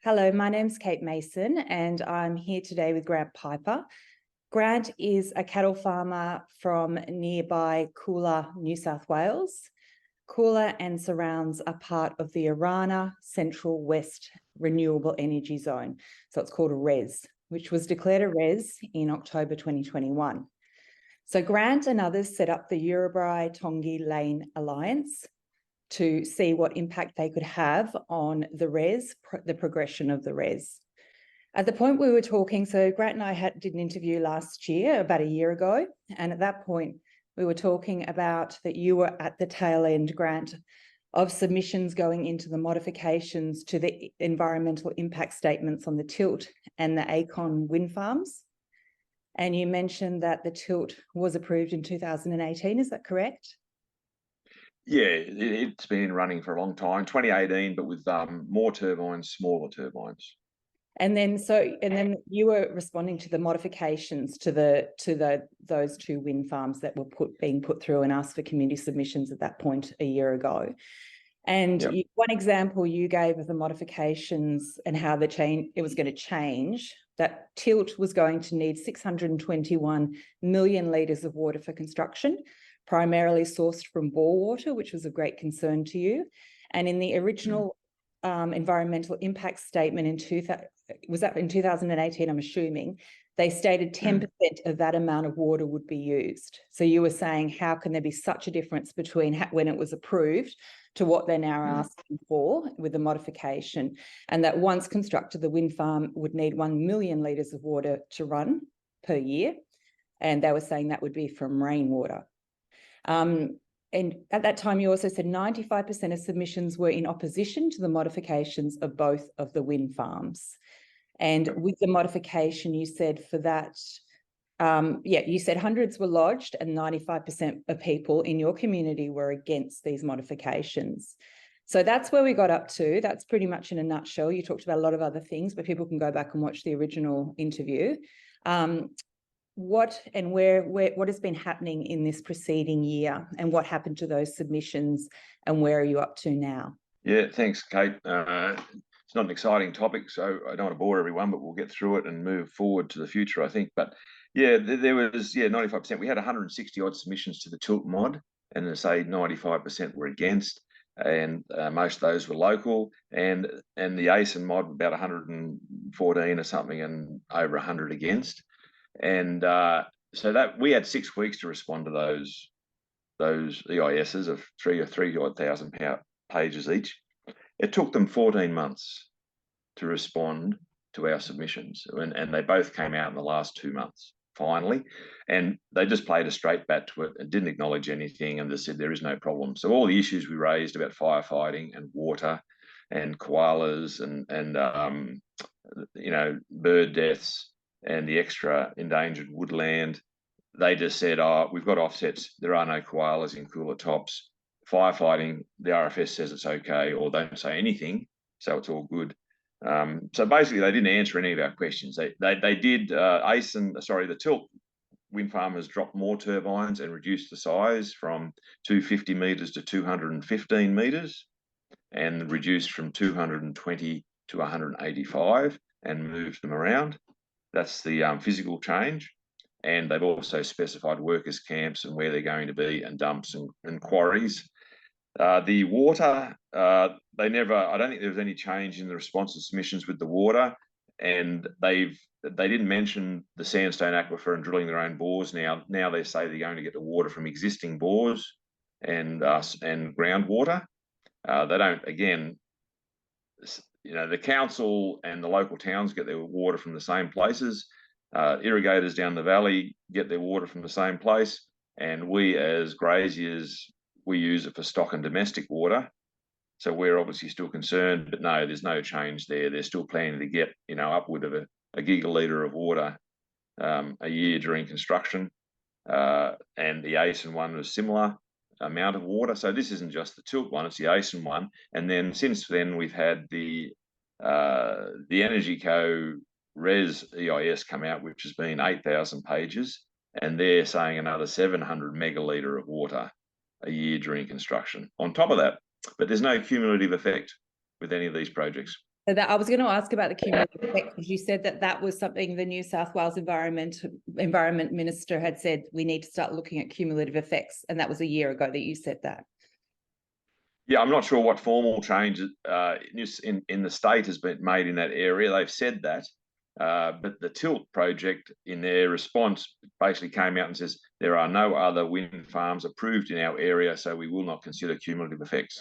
Hello, my name's Kate Mason and I'm here today with Grant Piper. Grant is a cattle farmer from nearby Coolah, New South Wales. Coolah and surrounds are part of the Arana Central West Renewable Energy Zone. So it's called a REZ, which was declared a REZ in October 2021. So Grant and others set up the Eurobri-Tongi Lane Alliance to see what impact they could have on the REZ, the progression of the REZ. At the point we were talking, so Grant and I did an interview last year, about a year ago, and at that point we were talking about that you were at the tail end, Grant, of submissions going into the modifications to the environmental impact statements on the Tilt and the Acon wind farms. And you mentioned that the Tilt was approved in 2018, is that correct? Yeah, it's been running for a long time, 2018, but with more turbines, smaller turbines. And then you were responding to the modifications to those two wind farms that were being put through and asked for community submissions at that point a year ago. And Yep. One example you gave of the modifications and how it was going to change, that Tilt was going to need 621 million litres of water for construction, primarily sourced from bore water, which was of great concern to you. And in the original environmental impact statement in 2018, I'm assuming, they stated 10% of that amount of water would be used. So you were saying, how can there be such a difference between when it was approved to what they're now asking for with the modification? And that once constructed, the wind farm would need 1 million litres of water to run per year. And they were saying that would be from rainwater. And at that time, you also said 95% of submissions were in opposition to the modifications of both of the wind farms. And with the modification, you said for that, you said hundreds were lodged and 95% of people in your community were against these modifications. So that's where we got up to. That's pretty much in a nutshell. You talked about a lot of other things, but people can go back and watch the original interview. What has been happening in this preceding year, and what happened to those submissions, and where are you up to now? Yeah, thanks, Kate. It's not an exciting topic, so I don't want to bore everyone, but we'll get through it and move forward to the future, I think. But yeah, there was 95%. We had 160 odd submissions to the Tilt mod, and to say 95% were against, and most of those were local, and the ACEN mod about 114 or something, and over 100 against. And so that we had 6 weeks to respond to those EISs of 3,000 pages each. It took them 14 months to respond to our submissions, and they both came out in the last 2 months finally, and they just played a straight bat to it and didn't acknowledge anything, and just said there is no problem. So all the issues we raised about firefighting and water and koalas and bird deaths and the extra endangered woodland, they just said, oh, we've got offsets, there are no koalas in Coolah Tops. Firefighting, the RFS says it's okay, or don't say anything, so it's all good. So basically, they didn't answer any of our questions. They did, the Tilt wind farmers dropped more turbines and reduced the size from 250 metres to 215 metres, and reduced from 220 to 185 and moved them around. That's the physical change. And they've also specified workers' camps and where they're going to be, and dumps and quarries. The water, I don't think there was any change in the response to submissions with the water. And they didn't mention the sandstone aquifer and drilling their own bores. Now they say they're going to get the water from existing bores and groundwater. They don't, again, the council and the local towns get their water from the same places. Irrigators down the valley get their water from the same place, and we as graziers, we use it for stock and domestic water. So we're obviously still concerned, but no, there's no change there. They're still planning to get upward of a gigalitre of water a year during construction, and the ACEN one was similar amount of water. So this isn't just the Tilt one, it's the ACEN one. And then since then we've had the Energy Co REZ EIS come out, which has been 8,000 pages, and they're saying another 700 megalitre of water a year during construction on top of that. But there's no cumulative effect with any of these projects. So that I was going to ask about the cumulative effect, because you said that that was something the New South Wales Environment Minister had said we need to start looking at cumulative effects, and that was a year ago that you said that. Yeah, I'm not sure what formal change in the state has been made in that area. They've said that, but the Tilt project, in their response, basically came out and says there are no other wind farms approved in our area, so we will not consider cumulative effects.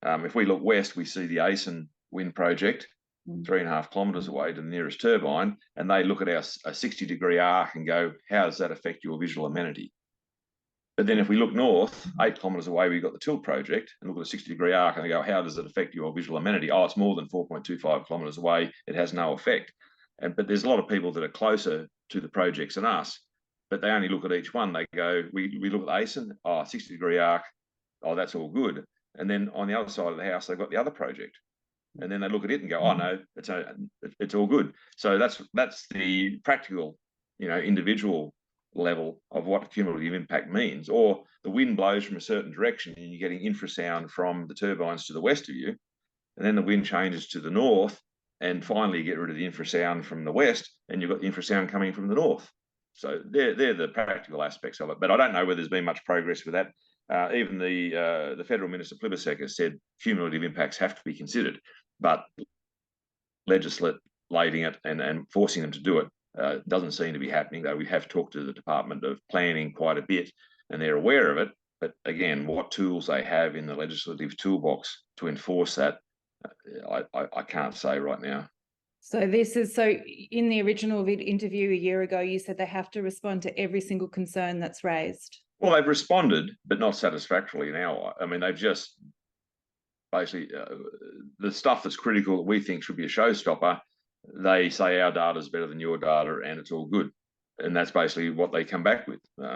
If we look west, we see the ACEN wind project, 3.5 kilometres away to the nearest turbine, and they look at our 60-degree arc and go, how does that affect your visual amenity? But then if we look north, 8 kilometres away, we've got the Tilt project, and look at a 60-degree arc and they go, how does it affect your visual amenity? Oh, it's more than 4.25 kilometres away. It has no effect. But there's a lot of people that are closer to the projects than us, but they only look at each one. They go, we look at ACEN, 60-degree arc, oh, that's all good. And then on the other side of the house, they've got the other project. And then they look at it and go, oh, no, it's all good. So that's the practical, individual level of what cumulative impact means. Or the wind blows from a certain direction and you're getting infrasound from the turbines to the west of you, and then the wind changes to the north, and finally you get rid of the infrasound from the west and you've got the infrasound coming from the north. So they're the practical aspects of it. But I don't know whether there's been much progress with that. Even the Federal Minister Plibersek has said cumulative impacts have to be considered, but legislating it and forcing them to do it doesn't seem to be happening, though we have talked to the Department of Planning quite a bit and they're aware of it. But again, what tools they have in the legislative toolbox to enforce that, I can't say right now. So in the original interview a year ago, you said they have to respond to every single concern that's raised. Well, they've responded, but not satisfactorily now. I mean, they've just basically, the stuff that's critical that we think should be a showstopper, they say our data is better than your data and it's all good. And that's basically what they come back with. There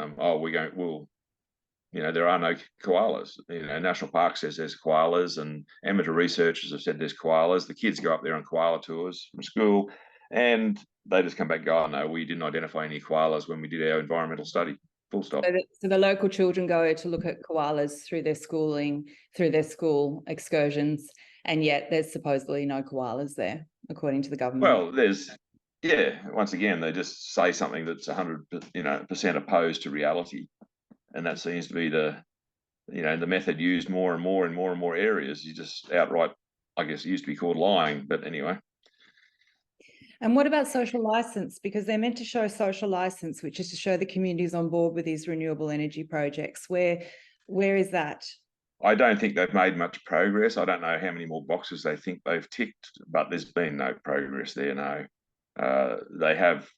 are no koalas. National Park says there's koalas, and amateur researchers have said there's koalas. The kids go up there on koala tours from school, and they just come back and go, oh, no, we didn't identify any koalas when we did our environmental study. Full stop. So the local children go to look at koalas through their schooling, through their school excursions, and yet there's supposedly no koalas there, according to the government. Well, once again, they just say something that's 100% opposed to reality. And that seems to be the method used more and more in more and more areas. You just outright, I guess it used to be called lying, but anyway. And what about social license? Because they're meant to show social license, which is to show the communities on board with these renewable energy projects. Where is that? I don't think they've made much progress. I don't know how many more boxes they think they've ticked, but there's been no progress there, no. They have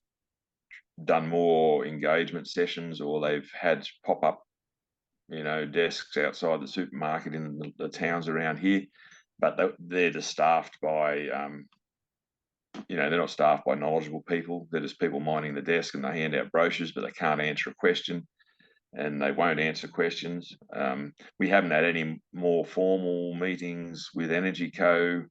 done more engagement sessions, or they've had pop-up, desks outside the supermarket in the towns around here, but they're just staffed by they're not staffed by knowledgeable people. They're just people minding the desk, and they hand out brochures, but they can't answer a question, and they won't answer questions. We haven't had any more formal meetings with Energy Co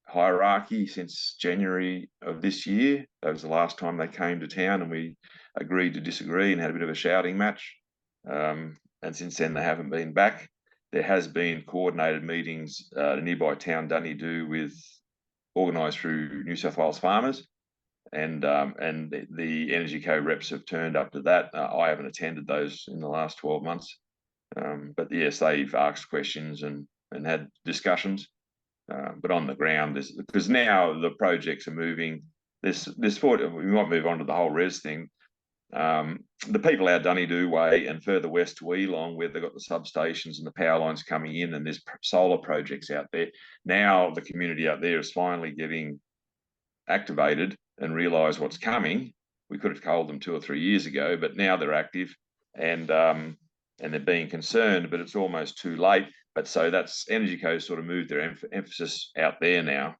hierarchy since January of this year. That was the last time they came to town, and we agreed to disagree and had a bit of a shouting match. And since then, they haven't been back. There has been coordinated meetings the nearby town Dunedoo organised through New South Wales farmers, and the Energy Co reps have turned up to that. I haven't attended those in the last 12 months, but yes, they've asked questions and had discussions. But on the ground, because now the projects are moving. We might move on to the whole res thing. The people out Dunedoo way and further west to Geelong, where they've got the substations and the power lines coming in, and there's solar projects out there. Now the community out there is finally getting activated and realise what's coming. We could have told them 2 or 3 years ago, but now they're active and they're being concerned, but it's almost too late. But so that's Energy Co sort of moved their emphasis out there now,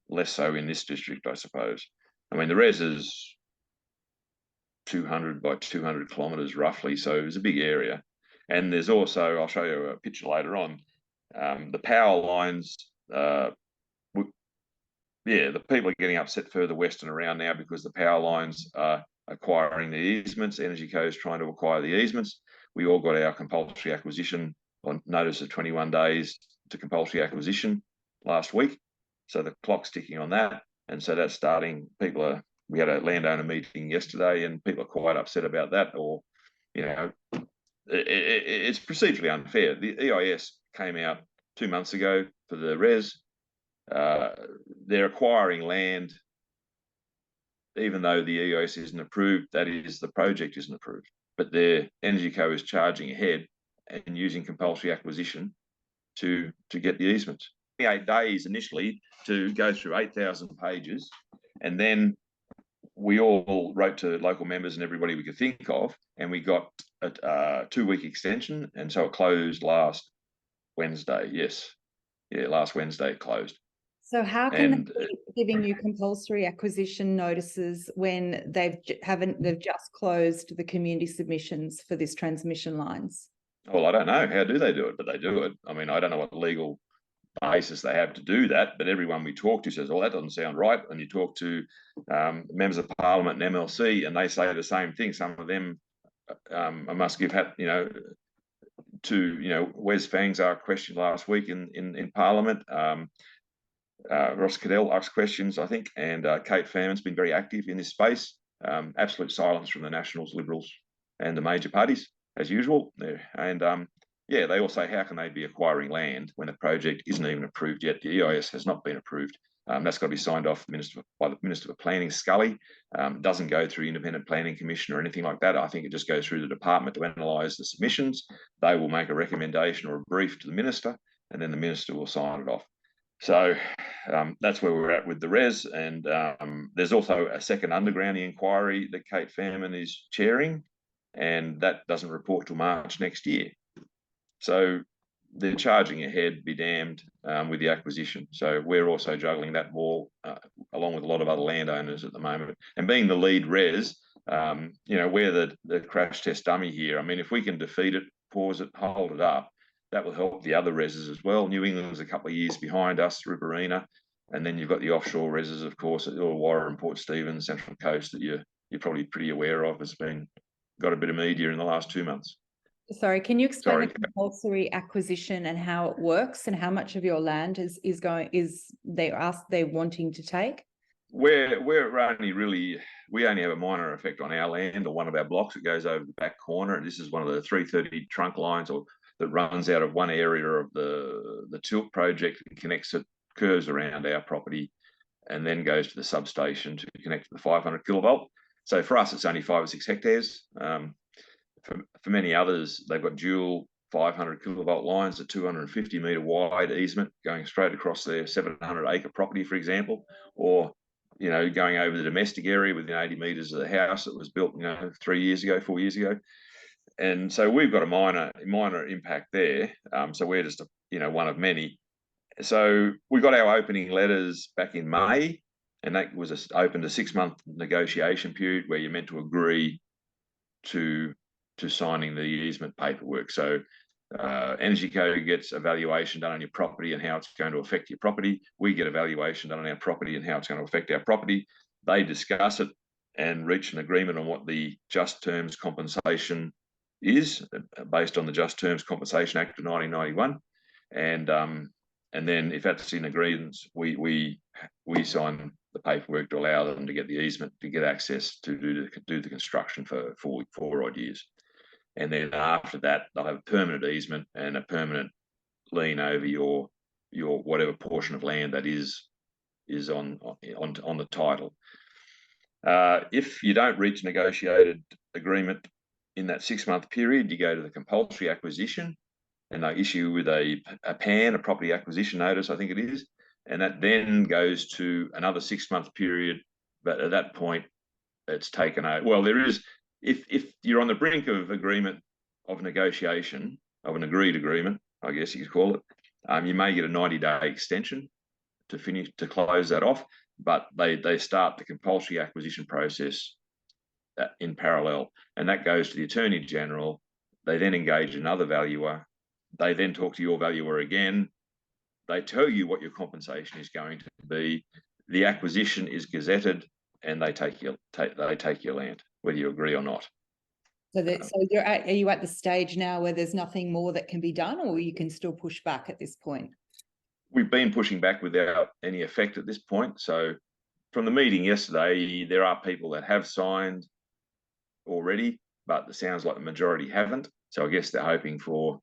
less so in this district, I suppose. I mean, the res is 200 by 200 kilometres roughly, so it's a big area. And there's also, I'll show you a picture later on, the power lines. The people are getting upset further west and around now because the power lines are acquiring the easements. Energy Co is trying to acquire the easements. We all got our compulsory acquisition on notice of 21 days to compulsory acquisition last week. So the clock's ticking on that. And so that's starting. We had a landowner meeting yesterday and people are quite upset about that, or, you know, it's procedurally unfair. The EIS came out 2 months ago for the res. They're acquiring land, even though the EIS isn't approved, that is, the project isn't approved. But their Energy Co is charging ahead and using compulsory acquisition to get the easements. 8 days initially to go through 8,000 pages, and then we all wrote to local members and everybody we could think of, and we got a 2-week extension, and so it closed last Wednesday. Last Wednesday it closed. So how can they be giving you compulsory acquisition notices when they've just closed the community submissions for this transmission lines? Well, I don't know. How do they do it? But they do it. I mean, I don't know what legal basis they have to do that, but everyone we talk to says, well, that doesn't sound right. And you talk to members of parliament and MLC, and they say the same thing. Some of them, I must give hat, to, Wes Fangs our question last week in parliament. Ross Cadell asked questions, I think, and Kate Fairman's been very active in this space. Absolute silence from the Nationals, Liberals, and the major parties, as usual. And they all say, how can they be acquiring land when the project isn't even approved yet? The EIS has not been approved. That's got to be signed off by the Minister for Planning, Scully. Doesn't go through Independent Planning Commission or anything like that. I think it just goes through the department to analyse the submissions. They will make a recommendation or a brief to the Minister, and then the Minister will sign it off. So that's where we're at with the res. And there's also a second undergrounding inquiry that Kate Fairman is chairing, and that doesn't report till March next year. So they're charging ahead, be damned, with the acquisition. So we're also juggling that ball along with a lot of other landowners at the moment. And being the lead res, we're the crash test dummy here. I mean, if we can defeat it, pause it, hold it up, that will help the other reses as well. New England's a couple of years behind us, Riverina, and then you've got the offshore reses, of course, at Illawarra and Port Stephens, Central Coast, that you're probably pretty aware of. Has got a bit of media in the last 2 months. Sorry, can you explain the compulsory acquisition and how it works, and how much of your land they're wanting to take? We only have a minor effect on our land or one of our blocks. It goes over the back corner, and this is one of the 330 trunk lines that runs out of one area of the Tilt project and connects it, curves around our property, and then goes to the substation to connect to the 500 kilovolt. So for us, it's only 5 or 6 hectares. For many others, they've got dual 500 kilovolt lines, a 250 metre wide easement going straight across their 700 acre property, for example, or going over the domestic area within 80 metres of the house that was built 4 years ago. And so we've got a minor impact there. So we're just one of many. So we got our opening letters back in May, and that was opened a 6-month negotiation period where you're meant to agree to signing the easement paperwork. So Energy Co gets a valuation done on your property and how it's going to affect your property. We get a valuation done on our property and how it's going to affect our property. They discuss it and reach an agreement on what the just terms compensation is based on the Just Terms Compensation Act of 1991. And then if that's in agreement, we sign the paperwork to allow them to get the easement, to get access to do the construction for 4 odd years. And then after that, they'll have a permanent easement and a permanent lien over your whatever portion of land that is on the title. If you don't reach negotiated agreement in that 6-month period, you go to the compulsory acquisition, and they issue with a PAN, a property acquisition notice, I think it is, and that then goes to another 6-month period. But at that point, it's taken out. Well, there is, if you're on the brink of agreement, of negotiation, of an agreed agreement, I guess you could call it, you may get a 90-day extension to close that off. But they start the compulsory acquisition process in parallel, and that goes to the Attorney General. They then engage another valuer. They then talk to your valuer again. They tell you what your compensation is going to be. The acquisition is gazetted, and they take your land, whether you agree or not. So are you at the stage now where there's nothing more that can be done, or you can still push back at this point? we've been pushing back without any effect at this point. So from the meeting yesterday, there are people that have signed already, but it sounds like the majority haven't. So I guess they're hoping for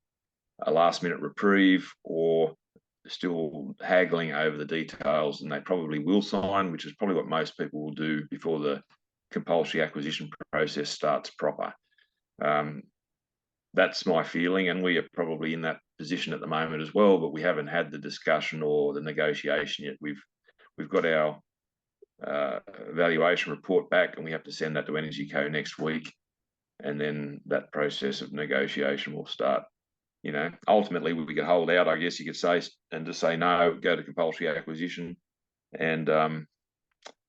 a last minute reprieve, or still haggling over the details, and they probably will sign, which is probably what most people will do before the compulsory acquisition process starts proper. That's my feeling, and we are probably in that position at the moment as well, but we haven't had the discussion or the negotiation yet. We've got our evaluation report back, and we have to send that to EnergyCo next week, and then that process of negotiation will start. You know, ultimately we could hold out, I guess you could say, and just say no, go to compulsory acquisition, and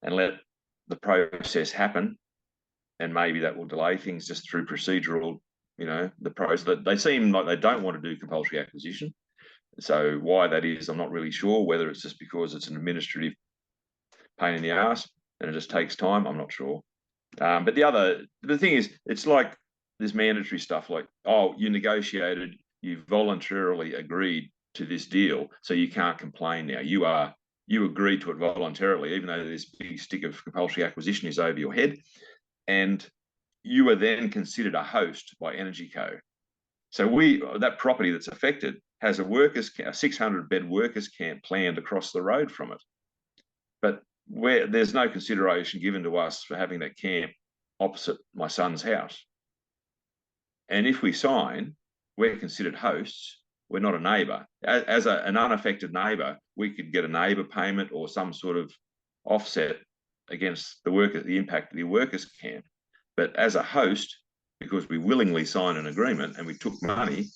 let the process happen, and maybe that will delay things just through procedural. You know, the pros that they seem like they don't want to do compulsory acquisition. So why that is, I'm not really sure. Whether it's just because it's an administrative pain in the ass and it just takes time, I'm not sure. But the thing is, it's like this mandatory stuff, like, oh, you negotiated, you voluntarily agreed to this deal, so you can't complain now. You agreed to it voluntarily, even though this big stick of compulsory acquisition is over your head, and you are then considered a host by EnergyCo. So that property that's affected has a 600-bed workers camp planned across the road from it, but where there's no consideration given to us for having that camp opposite my son's house. And if we sign, we're considered hosts. We're not a neighbour. As an unaffected neighbour, we could get a neighbour payment or some sort of offset against the impact of the workers camp. But as a host, because we willingly signed an agreement and we took money,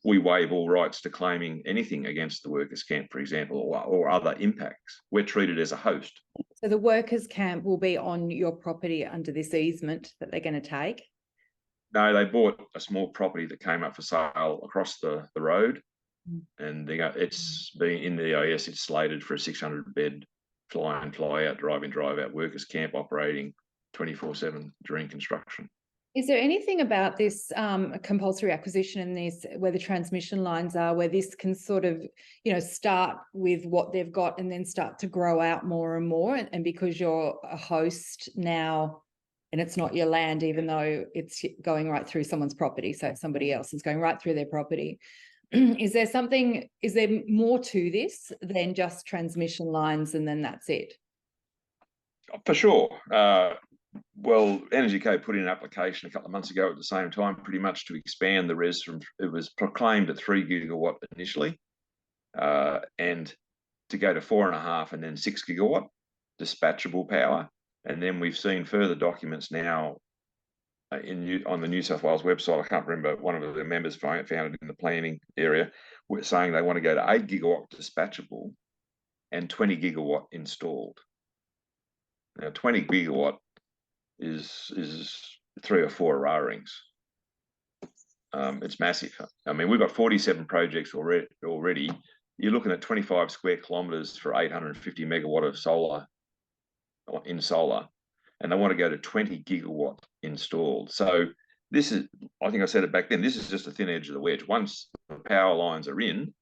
we waive all rights to claiming anything against the workers camp, for example, or other impacts. We're treated as a host. So the workers camp will be on your property under this easement that they're going to take? No, they bought a small property that came up for sale across the road, and it's been in the EIS. It's slated for a 600-bed fly-in, fly-out, drive-in, drive-out workers camp operating 24/7 during construction. Is there anything about this compulsory acquisition and this, where the transmission lines are, where this can sort of, you know, start with what they've got and then start to grow out more and more? And because you're a host now, and it's not your land, even though it's going right through someone's property, so somebody else is going right through their property. Is there more to this than just transmission lines and then that's it? For sure. Well, EnergyCo put in an application a couple of months ago at the same time, pretty much to expand the res from, it was proclaimed at 3 gigawatt initially, and to go to 4.5 and then 6 gigawatt dispatchable power. And then we've seen further documents now on the New South Wales website. I can't remember, one of the members found it in the planning area, were saying they want to go to 8 gigawatt dispatchable and 20 gigawatt installed. Now, 20 gigawatt is 3 or 4 Ararings. It's massive. I mean, we've got 47 projects already. You're looking at 25 square kilometres for 850 megawatt of solar, and they want to go to 20 gigawatt installed. So this is, I think I said it back then, this is just a thin edge of the wedge. Once the power lines are in,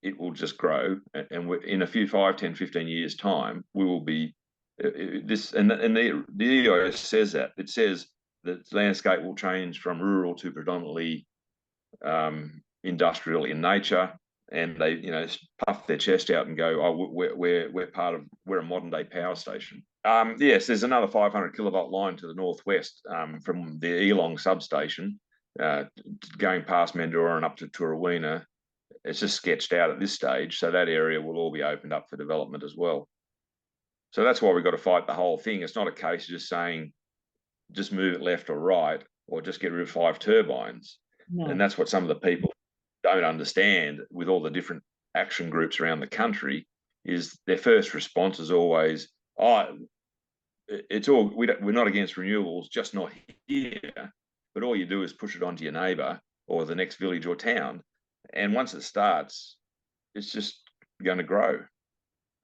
it will just grow, and in a few 5, 10, 15 years time, we will be this, and the EIS says that. It says that the landscape will change from rural to predominantly industrial in nature, and they, you know, puff their chest out and go, oh, we're a modern day power station. Yes, there's another 500 kilovolt line to the northwest from the Elong substation, going past Mandurah and up to Turawina. It's just sketched out at this stage, so that area will all be opened up for development as well. So that's why we've got to fight the whole thing. It's not a case of just saying, just move it left or right, or just get rid of 5 turbines. No. And that's what some of the people don't understand with all the different action groups around the country, is their first response is always, oh, it's all, we're not against renewables, just not here. But all you do is push it onto your neighbour or the next village or town. And once it starts, it's just going to grow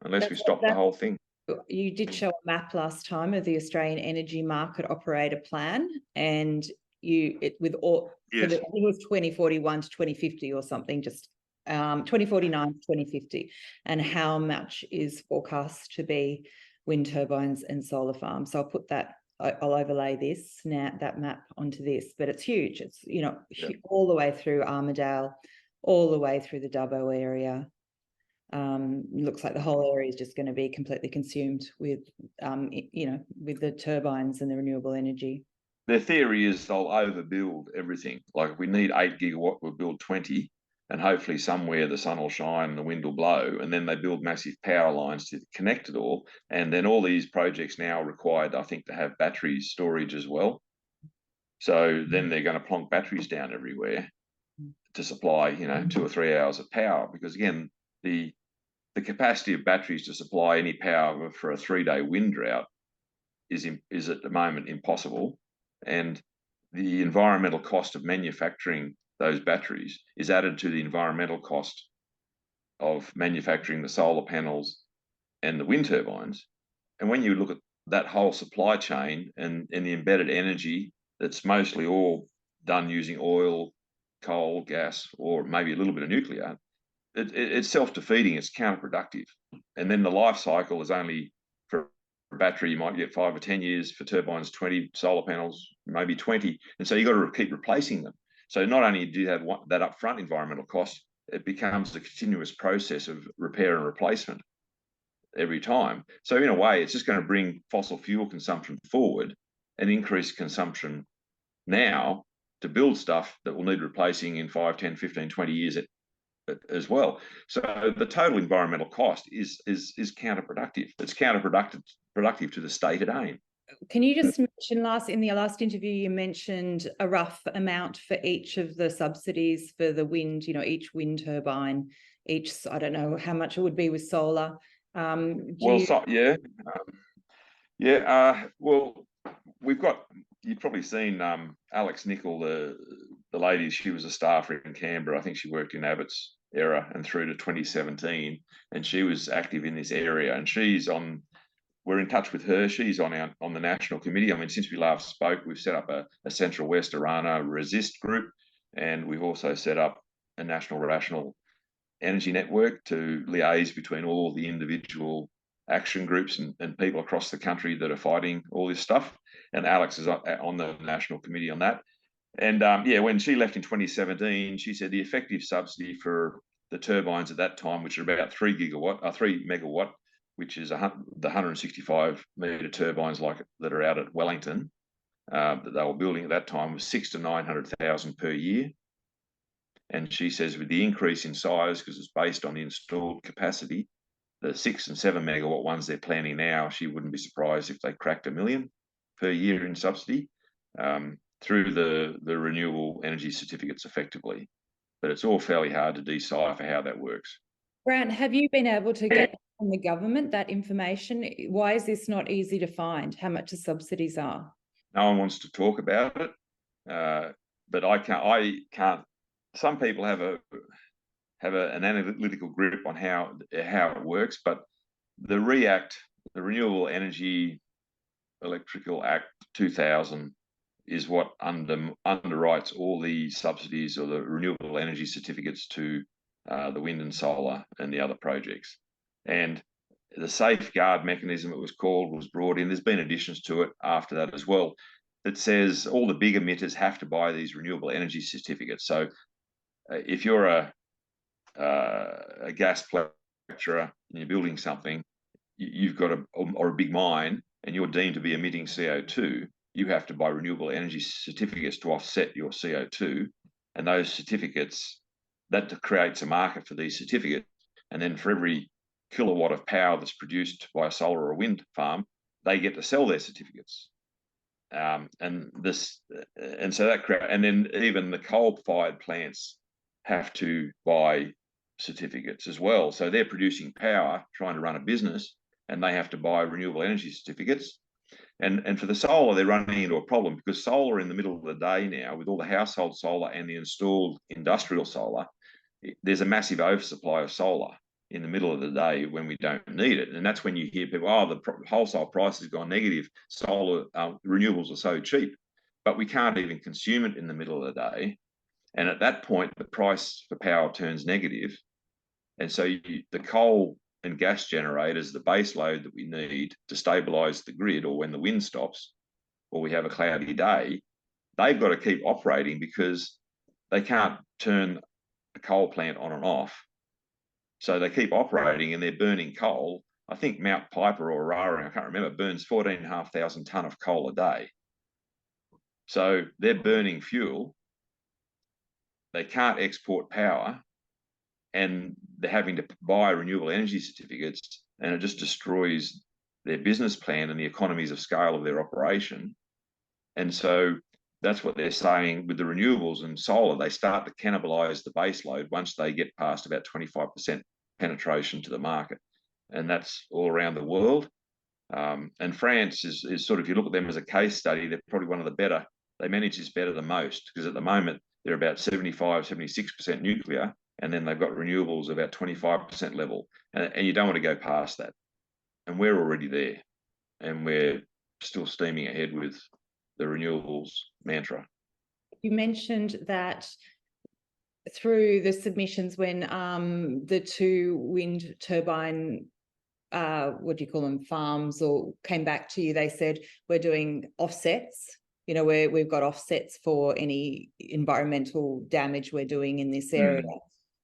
unless we stop the whole thing. You did show a map last time of the Australian Energy Market Operator Plan, and it was 2041 to 2050 or something, just 2049 to 2050, and how much is forecast to be wind turbines and solar farms. So I'll put that, I'll overlay this now, that map onto this, but it's huge. It's, you know, all the way through Armidale, all the way through the Dubbo area. Looks like the whole area is just going to be completely consumed with, you know, with the turbines and the renewable energy. Their theory is they'll overbuild everything. Like if we need 8 gigawatt, we'll build 20, and hopefully somewhere the sun will shine and the wind will blow, and then they build massive power lines to connect it all. And then all these projects now are required, I think, to have battery storage as well. So then they're going to plonk batteries down everywhere to supply, you know, 2 or 3 hours of power, because again, the capacity of batteries to supply any power for a 3-day wind drought is at the moment impossible, and the environmental cost of manufacturing those batteries is added to the environmental cost of manufacturing the solar panels and the wind turbines. And when you look at that whole supply chain and the embedded energy that's mostly all done using oil, coal, gas, or maybe a little bit of nuclear, it's self-defeating, it's counterproductive. And then the life cycle is only, for a battery, you might get 5 or 10 years, for turbines 20, solar panels maybe 20. And so you've got to keep replacing them. So not only do you have that upfront environmental cost, it becomes a continuous process of repair and replacement every time. So in a way, it's just going to bring fossil fuel consumption forward and increase consumption now to build stuff that will need replacing in 5, 10, 15, 20 years as well. So the total environmental cost is counterproductive. It's counterproductive to the stated aim. Can you just mention, in the last interview, you mentioned a rough amount for each of the subsidies for the wind, you know, each wind turbine, I don't know how much it would be with solar. Well, we've got, you've probably seen Alex Nichol, the lady, she was a staffer in Canberra. I think she worked in Abbott's era and through to 2017, and she was active in this area, and we're in touch with her. She's on the national committee. I mean, since we last spoke, we've set up a Central West Arana resist group, and we've also set up a national rational energy network to liaise between all the individual action groups and people across the country that are fighting all this stuff. And Alex is on the national committee on that. And when she left in 2017, she said the effective subsidy for the turbines at that time, which are about 3 megawatt, which is the 165 metre turbines that are out at Wellington, that they were building at that time, was 600,000 to 900,000 per year. And she says with the increase in size, because it's based on the installed capacity, the 6 and 7 megawatt ones they're planning now, she wouldn't be surprised if they cracked $1 million per year in subsidy through the renewable energy certificates effectively. But it's all fairly hard to decipher how that works. Grant, have you been able to get from the government that information? Why is this not easy to find, how much the subsidies are? No one wants to talk about it, but I can't. Some people have an analytical grip on how it works, but the Renewable Energy Electrical Act 2000 is what underwrites all the subsidies or the renewable energy certificates to the wind and solar and the other projects. And the safeguard mechanism, it was called, was brought in. There's been additions to it after that as well, that says all the big emitters have to buy these renewable energy certificates. So if you're a gas lecturer and you're building something, you've got a big mine and you're deemed to be emitting CO2, you have to buy renewable energy certificates to offset your CO2. And those certificates, that creates a market for these certificates. And then for every kilowatt of power that's produced by a solar or a wind farm, they get to sell their certificates. And then even the coal-fired plants have to buy certificates as well. So they're producing power, trying to run a business, and they have to buy renewable energy certificates. And for the solar, they're running into a problem, because solar in the middle of the day now, with all the household solar and the installed industrial solar, there's a massive oversupply of solar in the middle of the day when we don't need it. And that's when you hear people, the wholesale price has gone negative. Solar renewables are so cheap, but we can't even consume it in the middle of the day. And at that point, the price for power turns negative. And so the coal and gas generators, the base load that we need to stabilise the grid, or when the wind stops or we have a cloudy day, they've got to keep operating because they can't turn a coal plant on and off. So they keep operating and they're burning coal. I think Mount Piper or Aurora, I can't remember, burns 14,500 tonne of coal a day. So they're burning fuel. They can't export power, and they're having to buy renewable energy certificates, and it just destroys their business plan and the economies of scale of their operation. And so that's what they're saying with the renewables and solar. They start to cannibalize the base load once they get past about 25% penetration to the market. And that's all around the world. And France is sort of, if you look at them as a case study, they're probably one of the better. They manage this better than most, because at the moment they're about 75, 76% nuclear, and then they've got renewables about 25% level. And you don't want to go past that. And we're already there. And we're still steaming ahead with the renewables mantra. You mentioned that through the submissions, when the 2 wind turbine, what do you call them, farms, or came back to you, they said, we're doing offsets. You know, we've got offsets for any environmental damage we're doing in this area.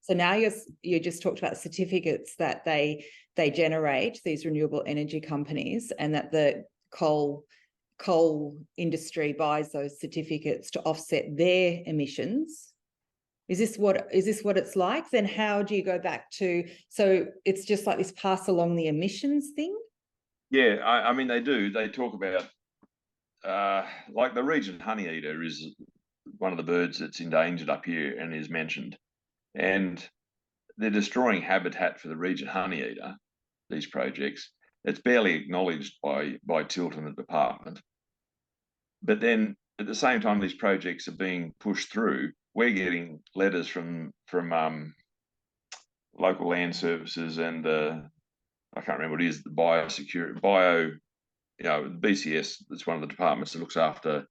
So now you just talked about certificates that they generate, these renewable energy companies, and that the coal industry buys those certificates to offset their emissions. Is this what it's like? Then how do you go back to, so it's just like this pass along the emissions thing? Yeah, I mean, they do. They talk about like the Regent honeyeater is one of the birds that's endangered up here and is mentioned. And they're destroying habitat for the Regent honeyeater, these projects. It's barely acknowledged by Tilt and the department. But then at the same time these projects are being pushed through, we're getting letters from local land services and I can't remember what it is, the biosecurity, BCS, that's one of the departments that looks after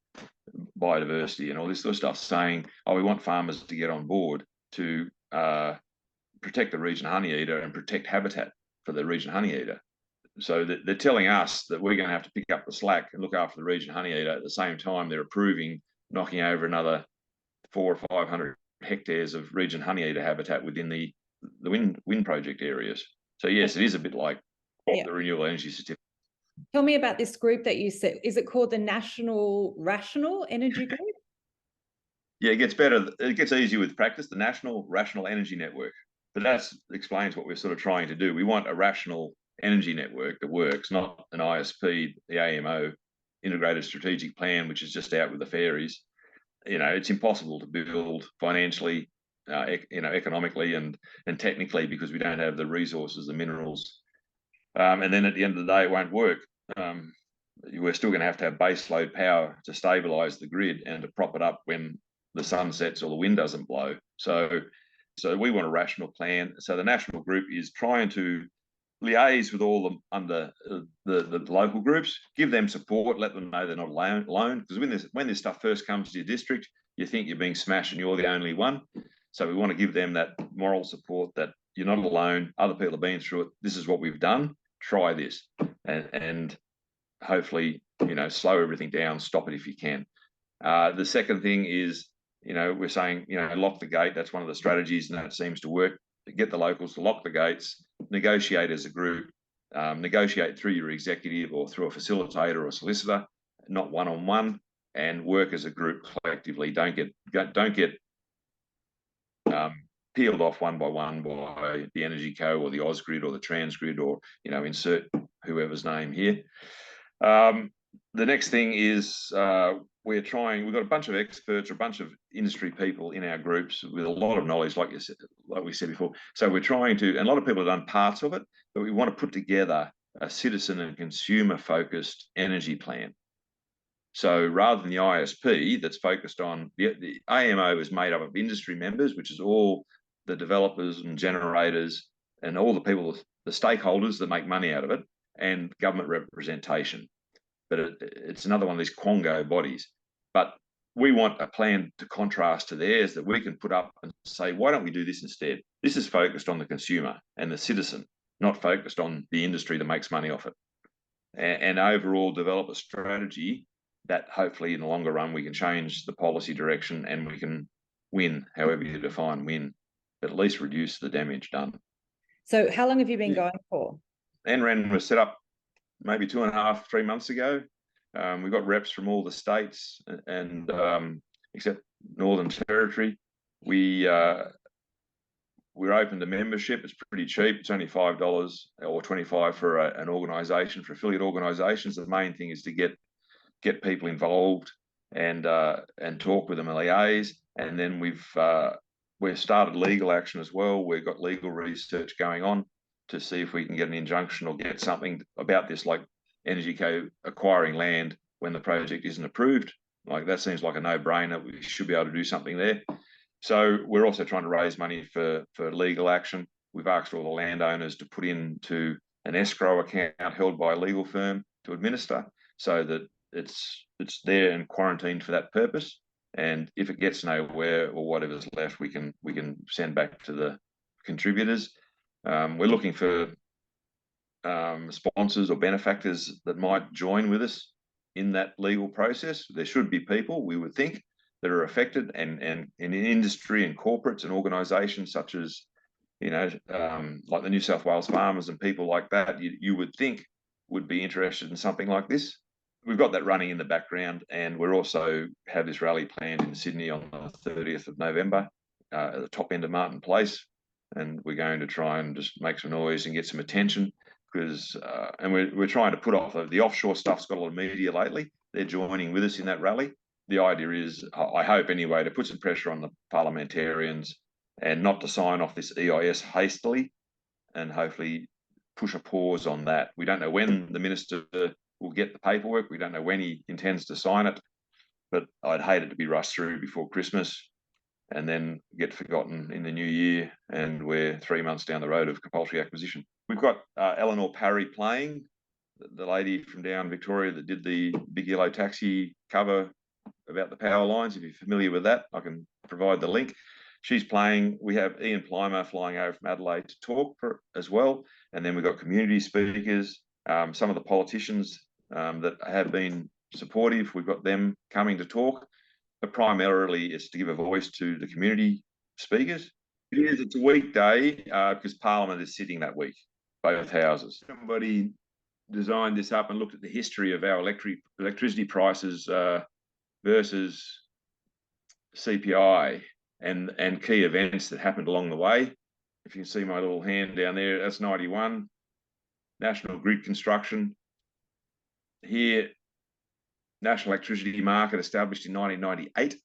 biodiversity and all this sort of stuff, saying, oh, we want farmers to get on board to protect the Regent honeyeater and protect habitat for the Regent honeyeater. So they're telling us that we're going to have to pick up the slack and look after the Regent honeyeater. At the same time, they're approving knocking over another 400 or 500 hectares of Regent honeyeater habitat within the wind project areas. So yes, it is a bit like the renewable energy certificate. Tell me about this group that you said. Is it called the National Rational Energy Group? Yeah, it gets better. It gets easier with practice. The National Rational Energy Network. But that explains what we're sort of trying to do. We want a rational energy network that works, not an ISP, the AMO, Integrated Strategic Plan, which is just out with the fairies. You know, it's impossible to build financially, economically and technically, because we don't have the resources, the minerals. And then at the end of the day, it won't work. We're still going to have base load power to stabilise the grid and to prop it up when the sun sets or the wind doesn't blow. So we want a rational plan. So the national group is trying to liaise with all the local groups, give them support, let them know they're not alone. Because when this stuff first comes to your district, you think you're being smashed and you're the only one. So we want to give them that moral support that you're not alone. Other people have been through it. This is what we've done. Try this, and hopefully, slow everything down. Stop it if you can. The second thing is, we're saying, lock the gate. That's one of the strategies, and that seems to work. Get the locals to lock the gates, negotiate as a group, negotiate through your executive or through a facilitator or a solicitor, not one-on-one, and work as a group collectively. Don't get peeled off one by one by the Energy Co or the Ausgrid or the Transgrid or, insert whoever's name here. The next thing is we've got a bunch of experts, or a bunch of industry people in our groups with a lot of knowledge, like we said before. So we're trying to, and a lot of people have done parts of it, but we want to put together a citizen and consumer focused energy plan. So rather than the ISP that's focused on, the AMO is made up of industry members, which is all the developers and generators and all the people, the stakeholders that make money out of it, and government representation. But it's another one of these quango bodies. But we want a plan to contrast to theirs that we can put up and say, why don't we do this instead? This is focused on the consumer and the citizen, not focused on the industry that makes money off it. And overall develop a strategy that hopefully in the longer run we can change the policy direction and we can win, however you define win, but at least reduce the damage done. So how long have you been going for? NREN was set up maybe 2.5, 3 months ago. We've got reps from all the states and except Northern Territory. We're open to membership. It's pretty cheap. It's only $5 or $25 for an organisation, for affiliate organisations. The main thing is to get people involved and talk with them and liaise. And then we've started legal action as well. We've got legal research going on to see if we can get an injunction or get something about this, like EnergyCo acquiring land when the project isn't approved. Like that seems like a no-brainer. We should be able to do something there. So we're also trying to raise money for legal action. We've asked all the landowners to put into an escrow account held by a legal firm to administer, so that it's there and quarantined for that purpose. And if it gets nowhere or whatever's left, we can send back to the contributors. We're looking for sponsors or benefactors that might join with us in that legal process. There should be people, we would think, that are affected, and in industry and corporates and organisations such as, like the New South Wales farmers and people like that, you would think would be interested in something like this. We've got that running in the background, and we're also have this rally planned in Sydney on the 30th of November at the top end of Martin Place, and we're going to try and just make some noise and get some attention, because and we're trying to put off the offshore stuff's got a lot of media lately. They're joining with us in that rally. The idea is, I hope anyway, to put some pressure on the parliamentarians and not to sign off this EIS hastily, and hopefully push a pause on that. We don't know when the minister will get the paperwork. We don't know when he intends to sign it, but I'd hate it to be rushed through before Christmas and then get forgotten in the new year, and we're 3 months down the road of compulsory acquisition. We've got Eleanor Parry playing, the lady from down Victoria that did the Big Yellow Taxi cover about the power lines. If you're familiar with that, I can provide the link. She's playing. We have Ian Plimer flying over from Adelaide to talk as well. And then we've got community speakers, some of the politicians that have been supportive. We've got them coming to talk, but primarily it's to give a voice to the community speakers. It's a weekday because Parliament is sitting that week, both houses. Somebody designed this up and looked at the history of our electricity prices versus CPI and key events that happened along the way. If you can see my little hand down there, that's 91. National grid construction. Here, national electricity market established in 1998.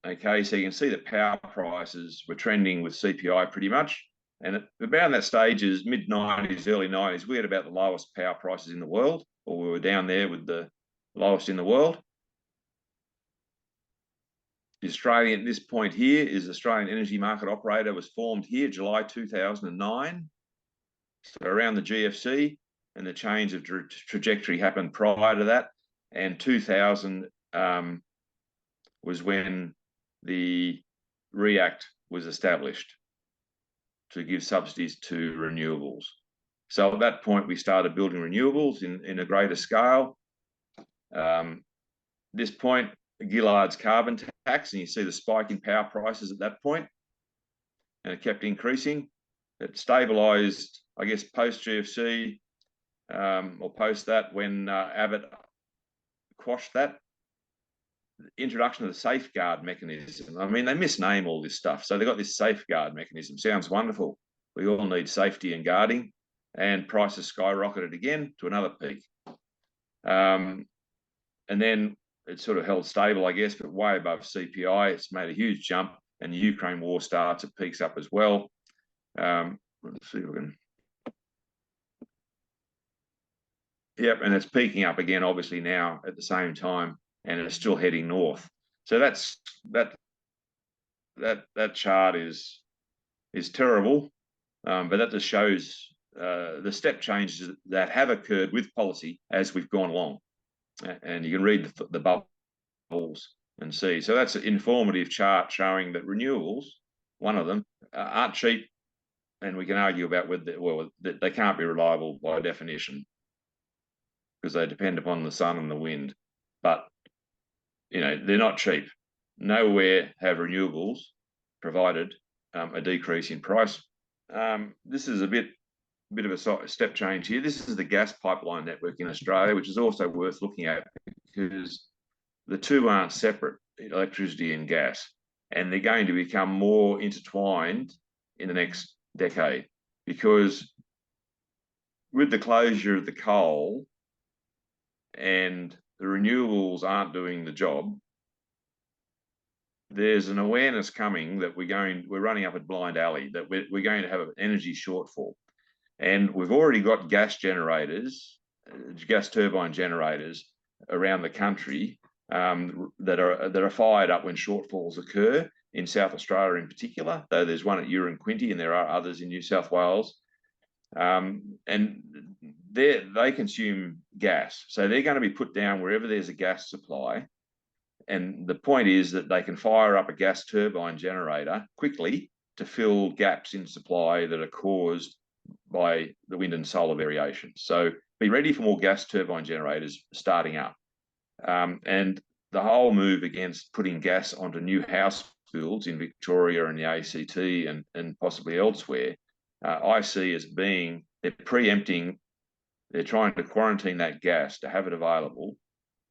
Okay, so you can see that power prices were trending with CPI pretty much. And at around that stage is mid-90s, early 90s, we had about the lowest power prices in the world, or we were down there with the lowest in the world. The Australian, at this point here, is Australian Energy Market Operator, was formed here July 2009. So around the GFC, and the change of trajectory happened prior to that. And 2000 was when the REACT was established to give subsidies to renewables. So at that point, we started building renewables in a greater scale. This point, Gillard's carbon tax, and you see the spike in power prices at that point, and it kept increasing. It stabilised, I guess, post-GFC, or post that, when Abbott quashed that. The introduction of the safeguard mechanism. I mean, they misname all this stuff. So they got this safeguard mechanism. Sounds wonderful. We all need safety and guarding, and prices skyrocketed again to another peak. And then it sort of held stable, I guess, but way above CPI. It's made a huge jump, and the Ukraine war starts, it peaks up as well. Let's see if we can. Yep, and it's peaking up again, obviously, now at the same time, and it's still heading north. So that chart is terrible, but that just shows the step changes that have occurred with policy as we've gone along. And you can read the bubble and see. So that's an informative chart showing that renewables, one of them, aren't cheap, and we can argue about whether, well, they can't be reliable by definition because they depend upon the sun and the wind. But, you know, they're not cheap. Nowhere have renewables provided a decrease in price. This is a bit of a step change here. This is the gas pipeline network in Australia, which is also worth looking at because the two aren't separate, electricity and gas, and they're going to become more intertwined in the next decade because with the closure of the coal and the renewables aren't doing the job, there's an awareness coming that we're running up a blind alley, that we're going to have an energy shortfall. And we've already got gas generators, gas turbine generators around the country that are fired up when shortfalls occur in South Australia in particular, though there's one at Quinty and there are others in New South Wales. And they consume gas. So they're going to be put down wherever there's a gas supply. And the point is that they can fire up a gas turbine generator quickly to fill gaps in supply that are caused by the wind and solar variations. So be ready for more gas turbine generators starting up. And the whole move against putting gas onto new house builds in Victoria and the ACT and possibly elsewhere, I see as being, they're preempting, they're trying to quarantine that gas to have it available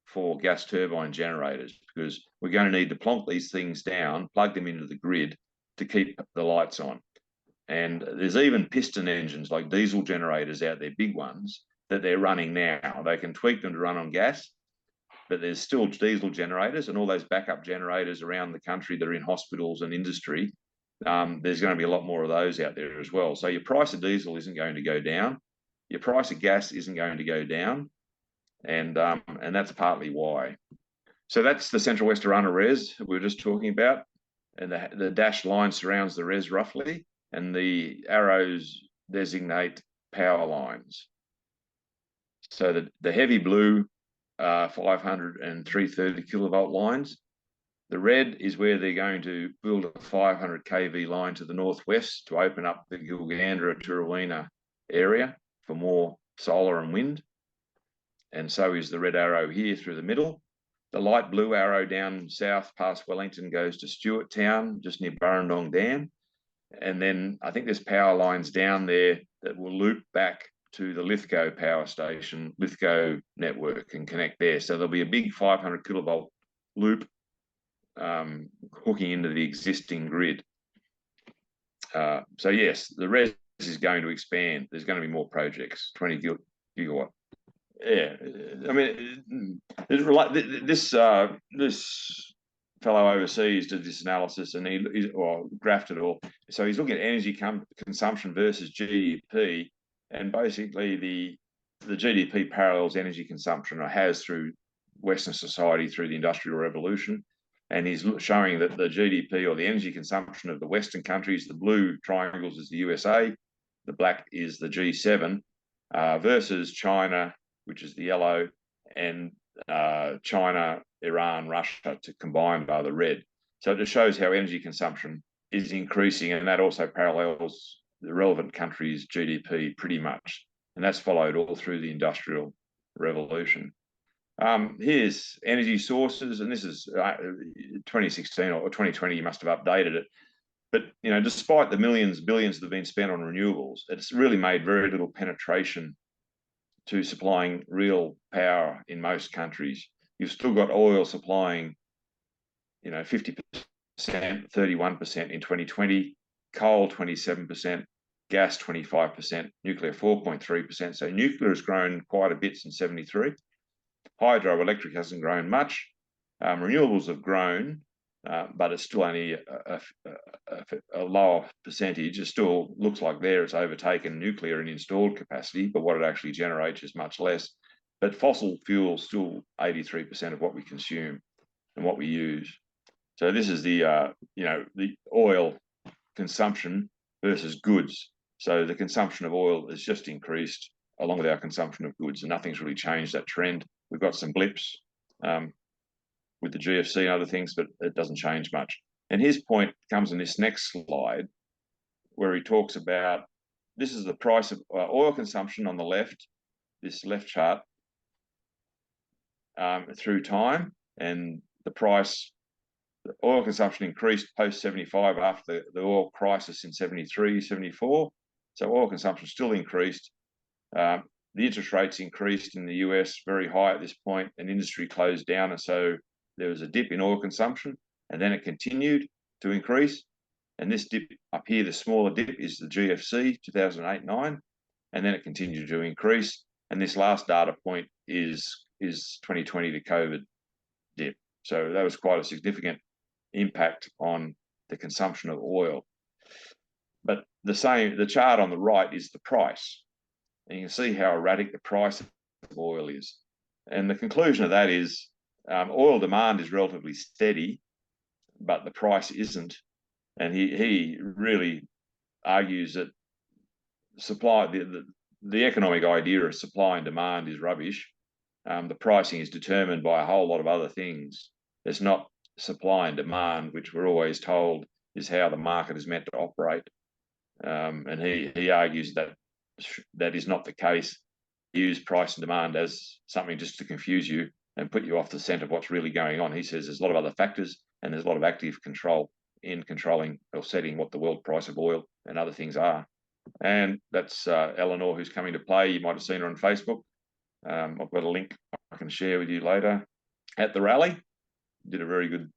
for gas turbine generators because we're going to need to plonk these things down, plug them into the grid to keep the lights on. And there's even piston engines like diesel generators out there, big ones, that they're running now. They can tweak them to run on gas, but there's still diesel generators and all those backup generators around the country that are in hospitals and industry. There's going to be a lot more of those out there as well. So your price of diesel isn't going to go down. Your price of gas isn't going to go down. And that's partly why. So that's the Central West Arana res we were just talking about. And the dashed line surrounds the res roughly, and the arrows designate power lines. So the heavy blue 500 and 330 kilovolt lines. The red is where they're going to build a 500 kV line to the northwest to open up the Gilgandra-Turrawina area for more solar and wind. And so is the red arrow here through the middle. The light blue arrow down south past Wellington goes to Stewart Town, just near Burrendong Dam. And then I think there's power lines down there that will loop back to the Lithgow power station, Lithgow network, and connect there. So there'll be a big 500 kilovolt loop hooking into the existing grid. So yes, the res is going to expand. There's going to be more projects, 20 gigawatt. Yeah, I mean, this fellow overseas did this analysis and he graphed it all. So he's looking at energy consumption versus GDP, and basically the GDP parallels energy consumption, or has through Western society through the Industrial Revolution. And he's showing that the GDP or the energy consumption of the Western countries, the blue triangles is the USA, the black is the G7, versus China, which is the yellow, and China, Iran, Russia to combine by the red. So it just shows how energy consumption is increasing, and that also parallels the relevant country's GDP pretty much. And that's followed all through the Industrial Revolution. Here's energy sources, and this is 2016 or 2020, you must have updated it. But, you know, despite the millions, billions that have been spent on renewables, it's really made very little penetration to supplying real power in most countries. You've still got oil supplying, you know, 50%, 31% in 2020, coal 27%, gas 25%, nuclear 4.3%. So nuclear has grown quite a bit since 73. Hydroelectric hasn't grown much. Renewables have grown, but it's still only a lower percentage. It still looks like it's overtaken nuclear in installed capacity, but what it actually generates is much less. But fossil fuel still 83% of what we consume and what we use. So this is the the oil consumption versus goods. So the consumption of oil has just increased along with our consumption of goods, and nothing's really changed that trend. We've got some blips with the GFC and other things, but it doesn't change much. And his point comes in this next slide, where he talks about, this is the price of oil consumption on the left, this left chart, through time, and the price, the oil consumption increased post 75 after the oil crisis in 73, 74. So oil consumption still increased. The interest rates increased in the US very high at this point, and industry closed down. And so there was a dip in oil consumption, and then it continued to increase. And this dip up here, the smaller dip, is the GFC 2008-9, and then it continued to increase. And this last data point is 2020, the COVID dip. So that was quite a significant impact on the consumption of oil. But the chart on the right is the price. And you can see how erratic the price of oil is. And the conclusion of that is oil demand is relatively steady, but the price isn't. And he really argues that supply, the economic idea of supply and demand is rubbish. The pricing is determined by a whole lot of other things. It's not supply and demand, which we're always told is how the market is meant to operate. And he argues that that is not the case. Use price and demand as something just to confuse you and put you off the scent of what's really going on. He says there's a lot of other factors, and there's a lot of active control in controlling or setting what the world price of oil and other things are. And that's Eleanor, who's coming to play. You might have seen her on Facebook. I've got a link I can share with you later. At the rally, did a very good,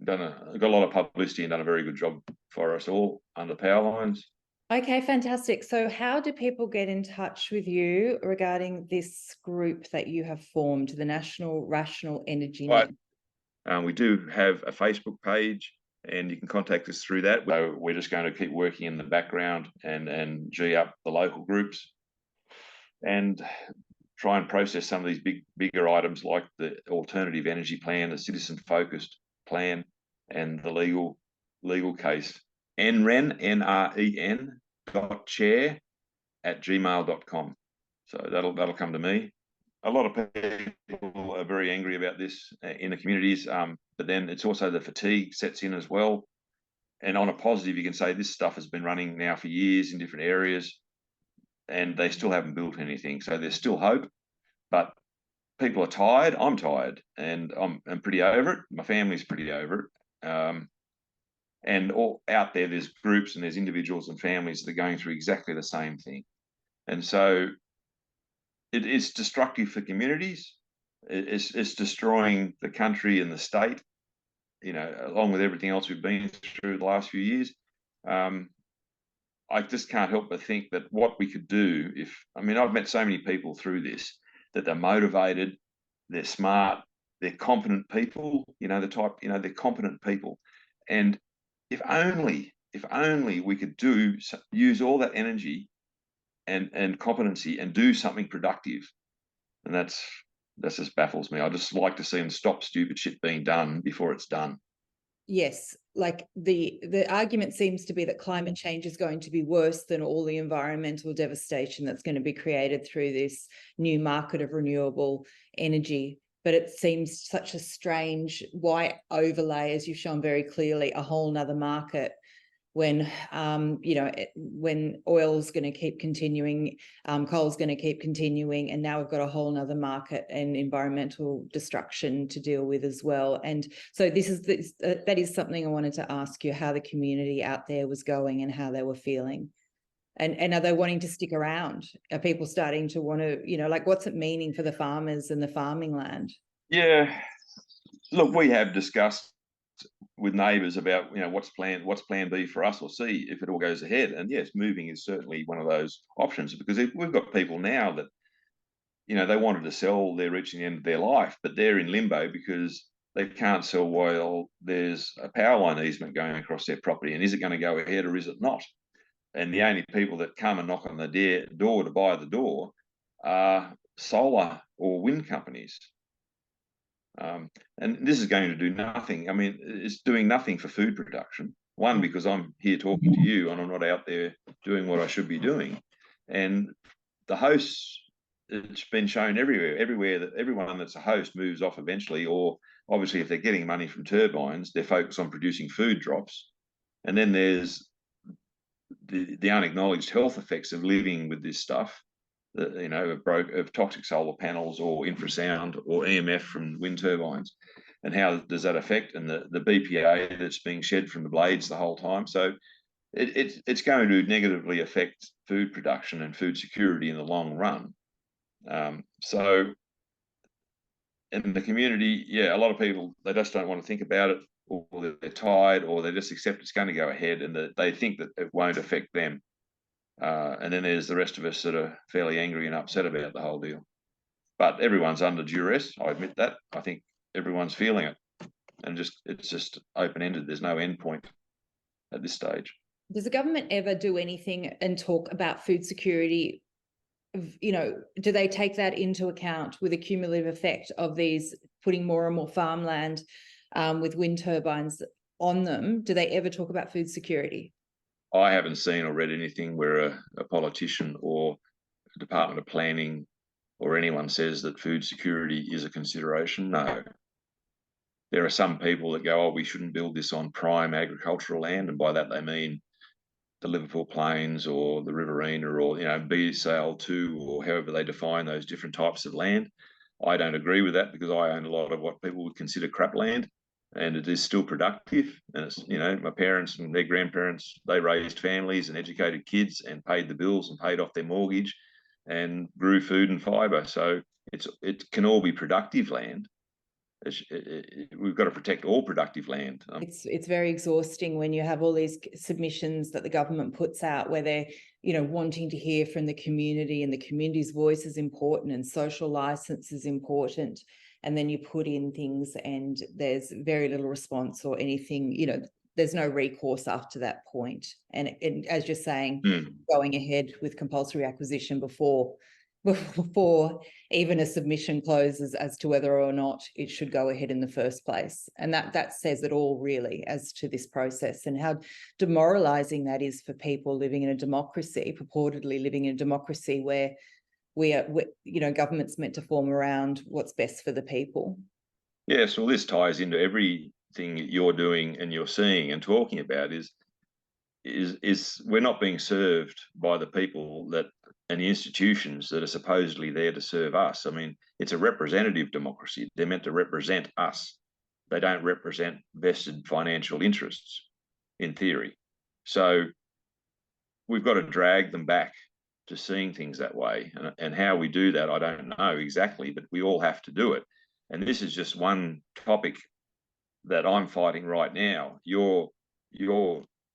got a lot of publicity and done a very good job for us all under power lines. Okay, fantastic. So how do people get in touch with you regarding this group that you have formed, the National Rational Energy Right. Net? We do have a Facebook page, and you can contact us through that. So we're just going to keep working in the background and G up the local groups and try and process some of these bigger items like the alternative energy plan, the citizen-focused plan, and the legal case. NREN, chair@gmail.com. So that'll come to me. A lot of people are very angry about this in the communities, but then it's also the fatigue sets in as well. And on a positive, you can say this stuff has been running now for years in different areas, and they still haven't built anything. So there's still hope, but people are tired. I'm tired, and I'm pretty over it. My family's pretty over it. And all out there's groups and there's individuals and families that are going through exactly the same thing. And so it's destructive for communities. It's destroying the country and the state, along with everything else we've been through the last few years. I just can't help but think that what we could do I've met so many people through this, that they're motivated, they're smart, they're competent people, they're competent people. And if only we could use all that energy and competency and do something productive. And that just baffles me. I just like to see them stop stupid shit being done before it's done. Yes, like the argument seems to be that climate change is going to be worse than all the environmental devastation that's going to be created through this new market of renewable energy. But it seems such a strange white overlay, as you've shown very clearly, a whole nother market when, when oil's going to keep continuing, coal's going to keep continuing, and now we've got a whole nother market and environmental destruction to deal with as well. And so that is something I wanted to ask you, how the community out there was going and how they were feeling. And are they wanting to stick around? Are people starting to want to, what's it meaning for the farmers and the farming land? Yeah, look, we have discussed with neighbours about what's plan B for us or C if it all goes ahead. And yes, moving is certainly one of those options, because if we've got people now that they wanted to sell, they're reaching the end of their life, but they're in limbo because they can't sell while there's a power line easement going across their property. And is it going to go ahead or is it not? And the only people that come and knock on the door to buy the door are solar or wind companies. And this is going to do nothing. It's doing nothing for food production. One, because I'm here talking to you and I'm not out there doing what I should be doing. And the hosts, it's been shown everywhere that everyone that's a host moves off eventually, or obviously if they're getting money from turbines, they're focused on producing food drops. And then there's the unacknowledged health effects of living with this stuff, of toxic solar panels or infrasound or EMF from wind turbines, and how does that affect, and the BPA that's being shed from the blades the whole time. So it's going to negatively affect food production and food security in the long run. So in the community, yeah, a lot of people, they just don't want to think about it, or they're tired, or they just accept it's going to go ahead, and they think that it won't affect them. And then there's the rest of us that are fairly angry and upset about the whole deal. But everyone's under duress. I admit that. I think everyone's feeling it, and it's just open-ended. There's no end point at this stage. Does the government ever do anything and talk about food security? Do they take that into account with a cumulative effect of these putting more and more farmland with wind turbines on them? Do they ever talk about food security? I haven't seen or read anything where a politician or a Department of Planning or anyone says that food security is a consideration. No. There are some people that go, oh, we shouldn't build this on prime agricultural land, and by that they mean the Liverpool Plains or the Riverina, or BSL2, or however they define those different types of land. I don't agree with that, because I own a lot of what people would consider crap land, and it is still productive. And it's, my parents and their grandparents, they raised families and educated kids and paid the bills and paid off their mortgage and grew food and fibre. So it can all be productive land. We've got to protect all productive land. It's very exhausting when you have all these submissions that the government puts out where they're wanting to hear from the community, and the community's voice is important and social license is important, and then you put in things and there's very little response or anything. There's no recourse after that point. And as you're saying, going ahead with compulsory acquisition before even a submission closes as to whether or not it should go ahead in the first place. And that says it all, really, as to this process and how demoralizing that is for people living in a democracy, purportedly living in a democracy where government's meant to form around what's best for the people. Yes, well, this ties into everything that you're doing and you're seeing and talking about is we're not being served by the people and the institutions that are supposedly there to serve us. I mean, it's a representative democracy. They're meant to represent us. They don't represent vested financial interests, in theory. So we've got to drag them back to seeing things that way. And how we do that, I don't know exactly, but we all have to do it. And this is just one topic that I'm fighting right now. You're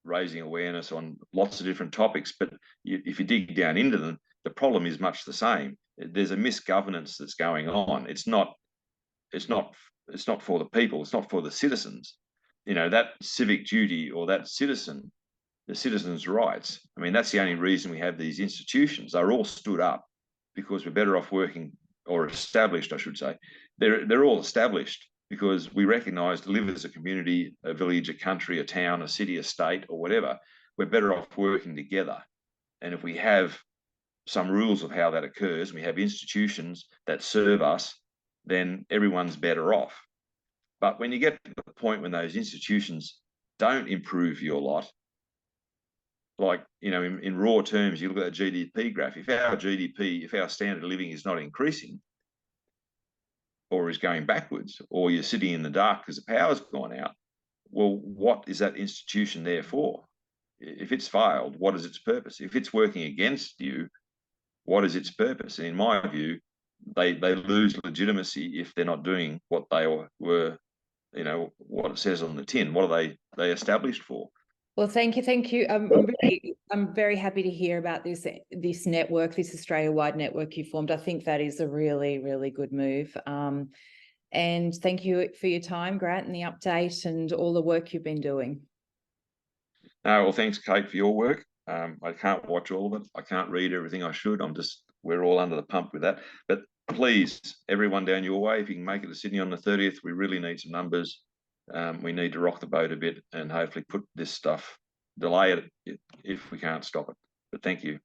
raising awareness on lots of different topics, but if you dig down into them, the problem is much the same. There's a misgovernance that's going on. It's not for the people. It's not for the citizens. That civic duty, or that the citizens' rights. I mean, that's the only reason we have these institutions. They're all stood up because we're better off working, or established, I should say. They're all established because we recognise to live as a community, a village, a country, a town, a city, a state, or whatever, we're better off working together. And if we have some rules of how that occurs, and we have institutions that serve us, then everyone's better off. But when you get to the point when those institutions don't improve your lot, like, in raw terms, you look at the GDP graph, if our standard of living is not increasing, or is going backwards, or you're sitting in the dark because the power's gone out, well, what is that institution there for? If it's failed, what is its purpose? If it's working against you, what is its purpose? And in my view, they lose legitimacy if they're not doing what they were, what it says on the tin. What are they established for? Well, thank you. I'm very happy to hear about this network, this Australia-wide network you formed. I think that is a really, really good move. And thank you for your time, Grant, and the update and all the work you've been doing. Well, thanks, Kate, for your work. I can't watch all of it. I can't read everything I should. We're all under the pump with that. But please, everyone down your way, if you can make it to Sydney on the 30th, we really need some numbers. We need to rock the boat a bit and hopefully put this stuff, delay it if we can't stop it. But thank you.